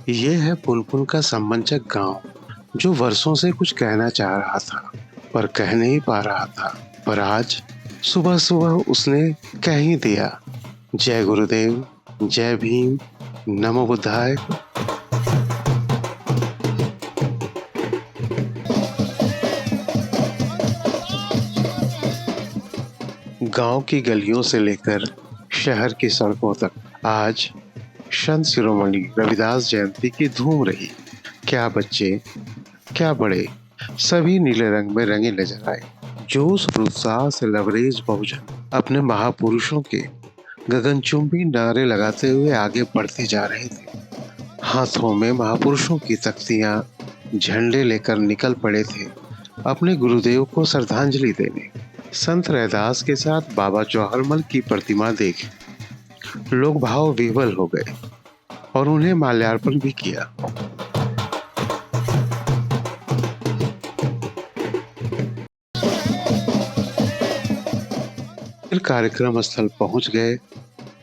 ये है पुनपुन का समंचक गांव, जो वर्षों से कुछ कहना चाह रहा था पर कह नहीं पा रहा था। पर आज सुबह सुबह उसने कह ही दिया। जय गुरुदेव, जय भीम, नमो बुद्धाय। गांव की गलियों से लेकर शहर की सड़कों तक आज संत शिरोमणि रविदास जयंती की धूम रही। क्या बच्चे, क्या बड़े, सभी नीले रंग में रंगे नजर आए। जोश और उत्साह से लबरेज बहुजन अपने महापुरुषों के गगनचुंबी नारे लगाते हुए आगे बढ़ते जा रहे थे। हाथों में महापुरुषों की तख्तियां, झंडे लेकर निकल पड़े थे अपने गुरुदेव को श्रद्धांजलि देने। संत रैदास के साथ बाबा जौहरमल की प्रतिमा देख लोग भाव विह्वल हो गए और उन्हें माल्यार्पण भी किया। फिर कार्यक्रम स्थल पहुंच गए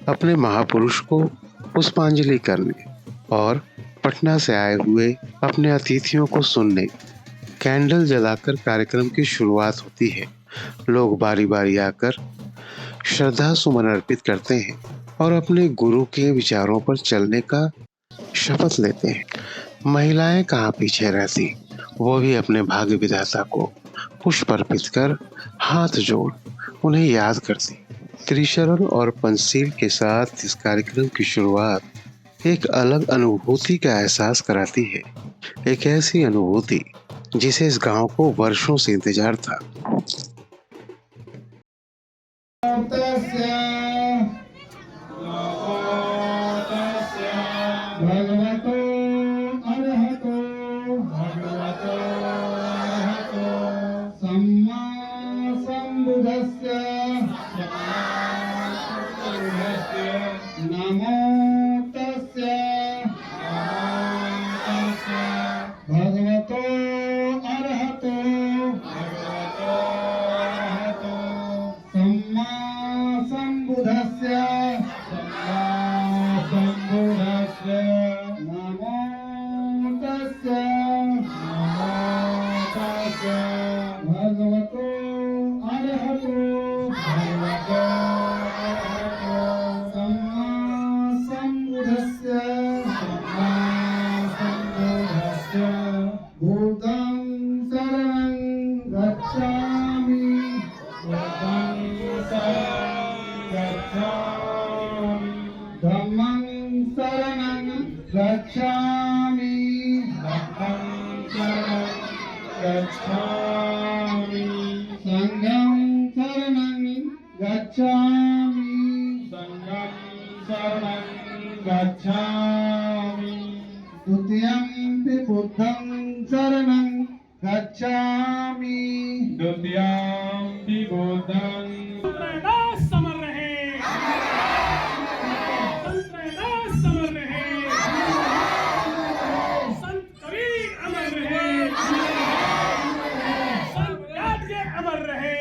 अपने महापुरुष को पुष्पांजलि करने और पटना से आए हुए अपने अतिथियों को सुनने। कैंडल जलाकर कार्यक्रम की शुरुआत होती है। लोग बारी बारी आकर श्रद्धा सुमन अर्पित करते हैं और अपने गुरु के विचारों पर चलने का शपथ लेते हैं। महिलाएं कहाँ पीछे रहती, वो भी अपने भाग्य विधाता को पुष्प अर्पित कर हाथ जोड़ उन्हें याद करती। त्रिशरण और पंचशील के साथ इस कार्यक्रम की शुरुआत एक अलग अनुभूति का एहसास कराती है। एक ऐसी अनुभूति जिसे इस गांव को वर्षों से इंतजार था। द्वितीयंपि बुद्धं शरणं गच्छामि। द्वितीयंपि बुद्धं रैदास समर रहे, संत रैदास समर रहे, संत कबीर अमर रहे, संत यादगे अमर रहे,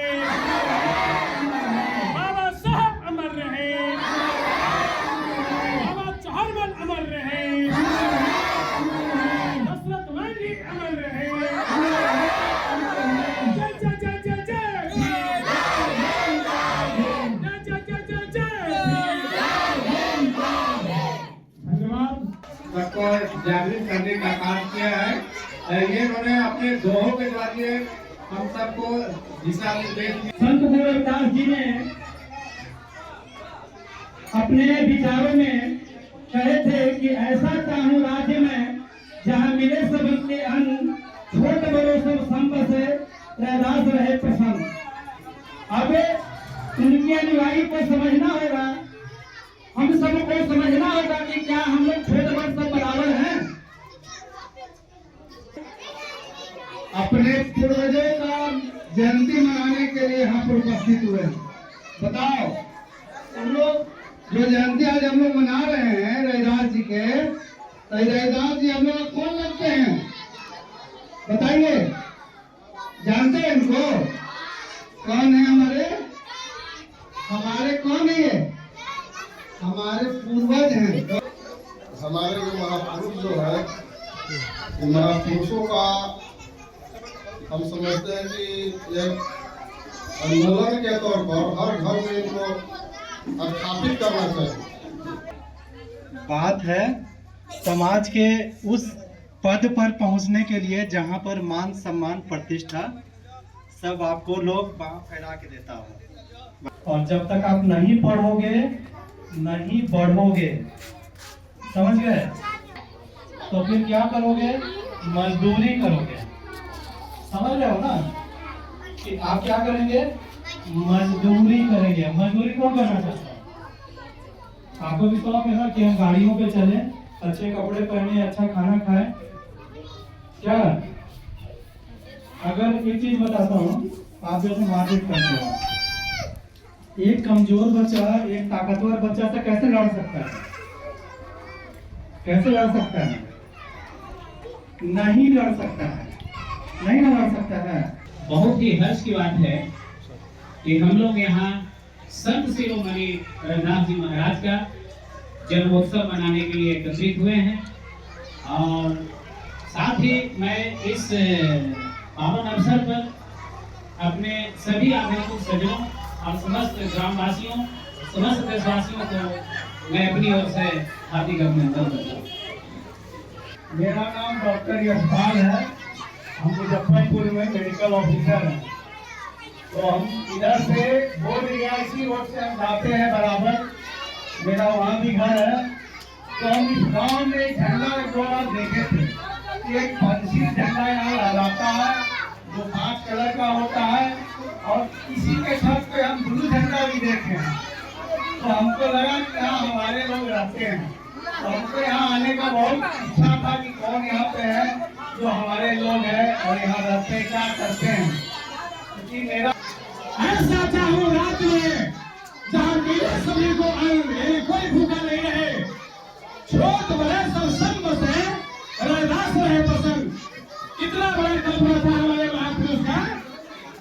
बाबा साहब अमर रहे, बाबा जौहरमल अमर रहे, अमर रहे। जय जय जय जय जय, जय जय जय जय धन्यवाद। सबको जागृत करने का काम किया है। ये उन्होंने अपने दोहों के द्वारा हम सबको दिशा निर्देश। संत गुरु रविदास जी ने अपने विचारों में कहे थे कि ऐसा चाहूं राज्य में जहाँ मिले सबके अन्न, छोटे बड़ों सब संग से रैदास रहे प्रसन्न। अब उनके अनुयायी को समझना होगा, हम सबको समझना होगा कि क्या हम लोग छोटे बड़े सब बराबर हैं। अपने पूर्वजों का जयंती मनाने के लिए यहाँ पर उपस्थित हुए। बताओ, हम लोग जो जयंती आज हम लोग मना रहे हैं रैदास जी के, रैदास जी हम लोग कौन लगते हैं बताइए? जानते हैं इनको? कौन है हमारे? हमारे कौन है ये? हमारे पूर्वज हैं। हमारे जो महापुरुष जो है, ये महापुरुषों का हम समझते हैं कि एक आंदोलन के तौर पर हर घर में इनको स्थापित करना चाहिए। बात है समाज के उस पद पर पहुंचने के लिए जहां पर मान सम्मान प्रतिष्ठा सब आपको लोग बांह फैला के देता हो, और जब तक आप नहीं पढ़ोगे नहीं बढ़ोगे, समझ गए, तो फिर क्या करोगे? मजदूरी करोगे। समझ रहे हो ना कि आप क्या करेंगे? मजदूरी करेंगे। मजदूरी कौन करना चाहता है? आपको भी शौक है ना कि हम गाड़ियों पे चलें, अच्छे कपड़े पहने, अच्छा खाना खाएं? क्या अगर एक चीज बताता हूँ, आप जैसे मारपीट करते हो, एक कमजोर बच्चा एक ताकतवर बच्चा से कैसे लड़ सकता है? कैसे लड़ सकता है? नहीं लड़ सकता है, नहीं लड़ सकता है। बहुत ही हर्ष की बात है कि हम लोग यहाँ संत शिरोमणि रघुनाथ जी महाराज का जन्मोत्सव मनाने के लिए एकत्रित हुए हैं, और साथ ही मैं इस पावन अवसर पर अपने सभी आगंतुक सज्जनों और समस्त ग्रामवासियों, समस्त देशवासियों को मैं अपनी ओर से हार्दिक अभिनंदन करता हूँ। मेरा नाम डॉक्टर यशपाल है। हम मुजफ्फरपुर में मेडिकल ऑफिसर हैं। तो हम इधर से बोर्ड रियासी रोड से हम जाते हैं बराबर, मेरा वहाँ भी घर है। तो हम इस गांव में झंडा एक दो बार देखे थे। एक पंछी झंडा यहाँ लहराता है जो 5 कलर का होता है, और इसी के छत पे हम ब्लू झंडा भी देखे हैं। तो हमको लगा कि यहाँ हमारे लोग रहते हैं, तो हमको यहाँ आने का बहुत इच्छा था कि कौन यहाँ पे है जो हमारे लोग हैं और यहाँ रहते हैं, क्या करते हैं। क्योंकि मेरा ऐसा चाहूँ राज्य में जहाँ मेरे सभी को कोई भूखा नहीं रहे, छोट बड़े सब संग से रैदास रहे पसंद। कितना बड़ा कल्पना था हमारे महापुरुष का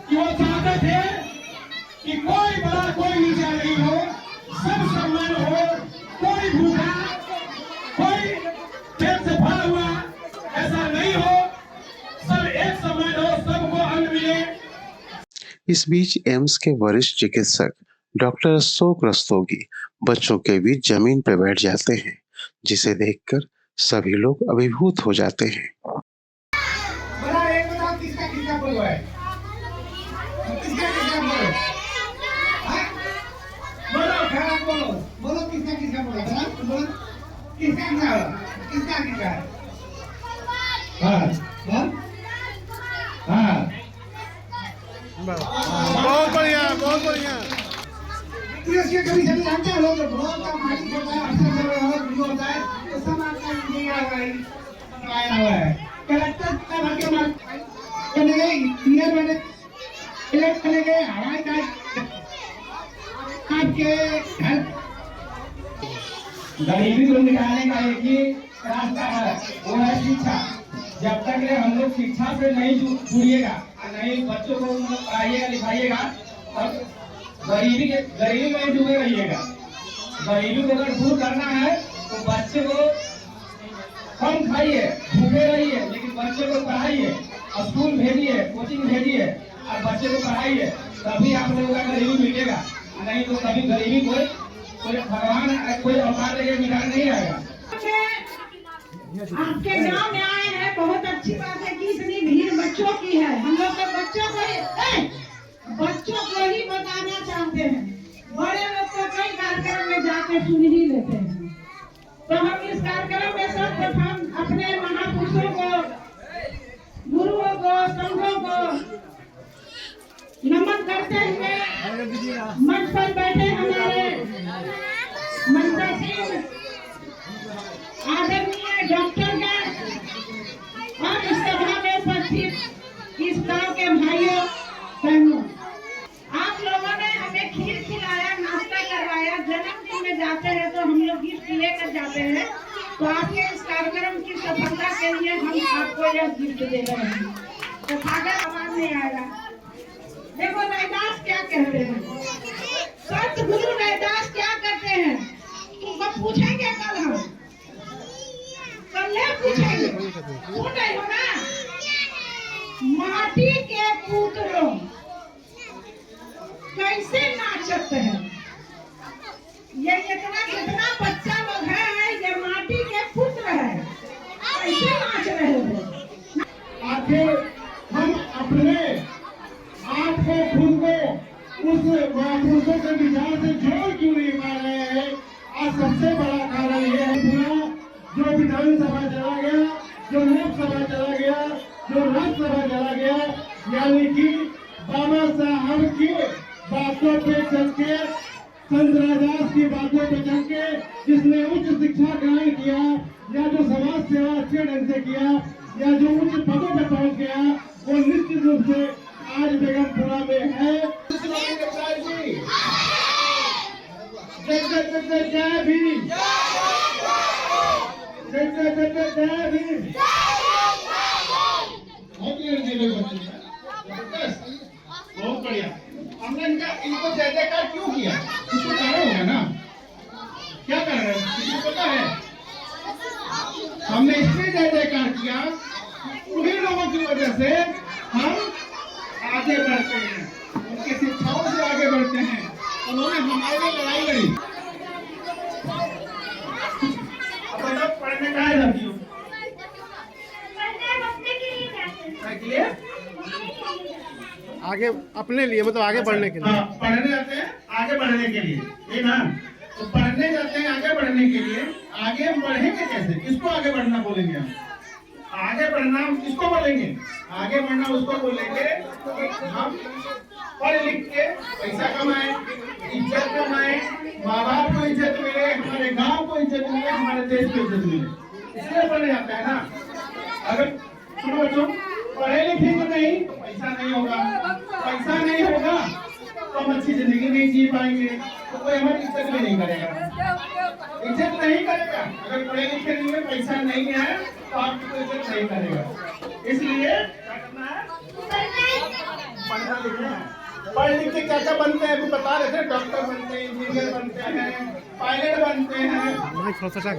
कि वो चाहते थे कि कोई बड़ा कोई नीचा नहीं हो, सब सम्मान हो, कोई भूखा कोई पेट से भरा हुआ ऐसा नहीं हो, सब एक समान हो, सबको अन्न मिले। इस बीच एम्स के वरिष्ठ चिकित्सक डॉक्टर अशोक रस्तोगी बच्चों के बीच जमीन पर बैठ जाते हैं, जिसे देखकर सभी लोग अभिभूत हो जाते हैं। बड़ा एक बताओ किसका किसका बोलो है? किसका किसका बोलो? हाँ? बोलो खड़ा बोलो, बोलो किसका किसका बोलो, बता बोलो किसका किसका किसका किसका है? हाँ बोल हाँ बहुत बढ़िया, बहुत बढ़िया। इसके कभी सभी जानते हैं लोग, बहुत का मालिक होता है, अफसर होता है, तो समाज का इंजीनियर आया हुआ है। कलेक्टर का भर के माल चले गए, इंजीनियर बने, इलेक्ट चले गए, हवाई जहाज आपके घर। गरीबी को निकालने का एक ही रास्ता है, वो है शिक्षा। जब तक हम लोग शिक्षा से नहीं जुड़िएगा, नहीं बच्चों को पढ़ाइएगा लिखाइएगा, तब गरीबी में डूबे रहिएगा। गरीबी को अगर दूर करना है तो बच्चे को कम खाइए, भूखे रहिए, लेकिन बच्चे को पढ़ाइए, स्कूल भेजिए, कोचिंग भेजिए और बच्चे को पढ़ाइए, तभी आप लोगों का गरीबी मिटेगा। नहीं तो कभी गरीबी कोई भगवान कोई अवतार लेके मिटा नहीं आएगा। आपके गांव में आए हैं, बहुत अच्छी बात है कि इतनी भीड़ बच्चों की है। हम लोग तो बच्चों को ही बताना चाहते हैं, बड़े लोग तो कई कार्यक्रम में जाके सुन ही लेते हैं। तो हम इस कार्यक्रम में सर्वप्रथम अपने महापुरुषों को, गुरुओं को, संतों को नमन करते हुए मंच पर बैठे हमारे ममता सिंह आदरणीय डॉक्टर का और इस सभा में उपस्थित इस गांव के भाइयों बहनों, आप लोगों ने हमें खीर खिलाया, नाश्ता करवाया। जन्मदिन में जाते हैं तो हम लोग गिफ्ट लेकर जाते हैं, तो आपके इस कार्यक्रम की सफलता के लिए हम आपको यह गिफ्ट दे रहे हैं। तो सागर आवाज नहीं आएगा। देखो रैदास क्या कहते हैं, संत गुरु रैदास क्या करते हैं, तुमको पूछेंगे कल हम। पूछेंगे सुन रहे हो ना। माटी के पुतलों कैसे नाचते हैं, ये कितना बच्चा लोग है, ये माटी के पुत्र है, कैसे नाच रहे हो। आखिर हम अपने आप को खुद को उस महापुरुषों के विचार से जोड़ क्यों नहीं पा रहे हैं। आज सबसे बड़ा कारण ये है पूरा जो विधानसभा चला गया, जो लोकसभा चला गया, जो राज्यसभा चला गया, यानी कि बाबा साहब की बातों पे चल के, संत रैदास की बातों पे चल के, जिसने उच्च शिक्षा ग्रहण किया या जो समाज सेवा अच्छे ढंग से किया या जो उच्च पदों पे पहुंच गया, वो निश्चित रूप से आज बेगमपुरा में है। जय भीम, जय भीम। बहुत बढ़िया। हमने इनको जय जयकार क्यों किया, इसको कारण होगा ना, क्या कारण है किसी पता है। हमने इसलिए जय जयकार किया, उन्हीं लोगों की वजह से हम आगे बढ़ते हैं, उनकी शिक्षाओं से आगे बढ़ते हैं। उन्होंने हमारे लिए लड़ाई लड़ी। अब पढ़ने कहाँ जाती हो, आगे अपने लिए, मतलब आगे बढ़ने के लिए। पढ़ने जाते हैं आगे बढ़ने के लिए, ये ना। तो पढ़ने जाते हैं आगे बढ़ने के लिए, आगे बढ़ेंगे कैसे, किसको आगे बढ़ना बोलेंगे हम। आगे बढ़ना हम किसको बोलेंगे, आगे बढ़ना उसको बोलेंगे हम पढ़ लिख के पैसा कमाए, इज्जत कमाए, माँ बाप को इज्जत मिले, हमारे गांव को इज्जत मिले, हमारे देश को इज्जत मिले, इसलिए पढ़ने जाता है ना। अगर सुनो बच्चों, पढ़े लिखेंगे नहीं तो पैसा नहीं होगा, पैसा नहीं होगा तो हम अच्छी जिंदगी नहीं जी पाएंगे, तो कोई हमारी इज्जत भी नहीं करेगा, इज्जत नहीं करेगा। अगर पढ़े लिखे नहीं है, पैसा नहीं है तो आपकी कोई इज्जत नहीं करेगा। इसलिए क्या करना है, पढ़ना लिखना है। पढ़ लिख के क्या क्या बनते हैं, अभी बता रहे थे, डॉक्टर बनते हैं, इंजीनियर बनते हैं, पायलट बनते हैं,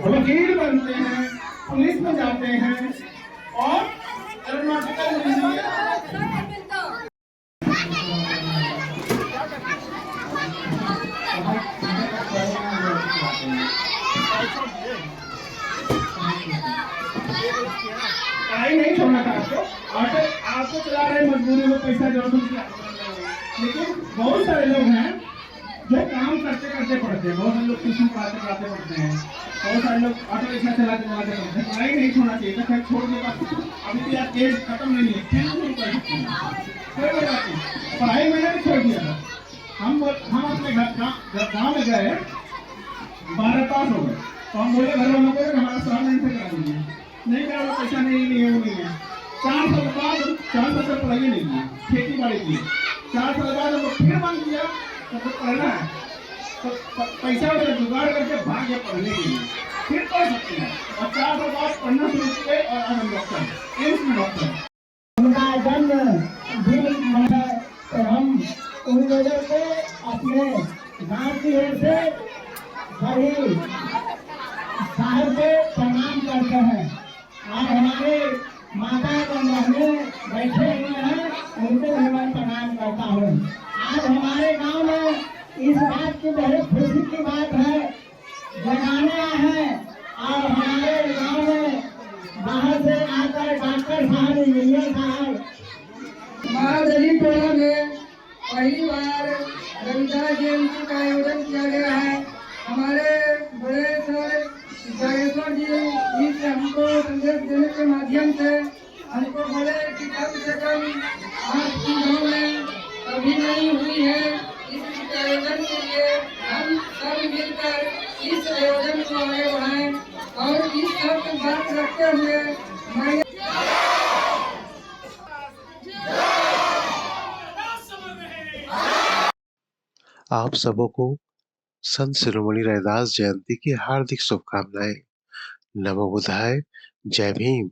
वकील बनते हैं, पुलिस में जाते हैं और एरोनॉटिकल इंजीनियर। पढ़ाई नहीं छोड़ना था आपको चला रहे मजबूरी में, पैसा जरूर, लेकिन बहुत सारे लोग हैं जो काम करते करते पढ़ते हैं, बहुत सारे लोग ट्यूशन पढ़ाते पढ़ाते पढ़ते हैं, बहुत सारे लोग ऑटो रिक्शा चलाते चलाते पढ़ते हैं। पढ़ाई नहीं छोड़ना चाहिए, तो खैर छोड़ देगा, अभी तो यार एज खत्म नहीं है, फिर नहीं पढ़ सकते हैं, कोई बात नहीं। पढ़ाई मैंने भी छोड़ दिया था, हम अपने गाँव में गए, 12 पास हो गए, तो हम बोले घर वालों को हमारा साल नहीं से करा दीजिए, नहीं करा, पैसा नहीं है, वो नहीं है। 4 साल बाद 4 साल पढ़ाई नहीं की, खेती बाड़ी की, 4 साल बाद हमको फिर मन किया तो पढ़ना है, तो पैसा वगैरह जुगाड़ करके भाग गया पढ़ने के लिए, फिर पढ़ सकते हैं। और 4 साल बाद पढ़ना शुरू किए और आज हम डॉक्टर, एम्स में डॉक्टर। उनका जन्म दिन है, तो हम उन लोगों को अपने गाँव की ओर से सभी साहब को प्रणाम करते हैं। आज हमारे माता को बहने बैठे हुए हैं, उनको भी मैं प्रणाम करता हूँ। आज हमारे गांव में इस बात की बहुत खुशी की बात है, जगाने आए हैं और हमारे गांव में बाहर से आकर डॉक्टर साहब, इंजीनियर साहब, महादलीपुरा में पहली बार रविदास जयंती का आयोजन किया गया है। हमारे बड़े सर जागेश्वर जी इस हमको संदेश देने के माध्यम से हमको बोले कि कम से कम आपकी गाँव में कभी नहीं हुई है, इस आयोजन के लिए हम सब मिलकर इस आयोजन को आगे बढ़ाएं और इस सब बात रखते हुए हमारे आप सबों को संत शिरोमणि रैदास जयंती की हार्दिक शुभकामनाएं। नमो बुद्धाय। जय भीम।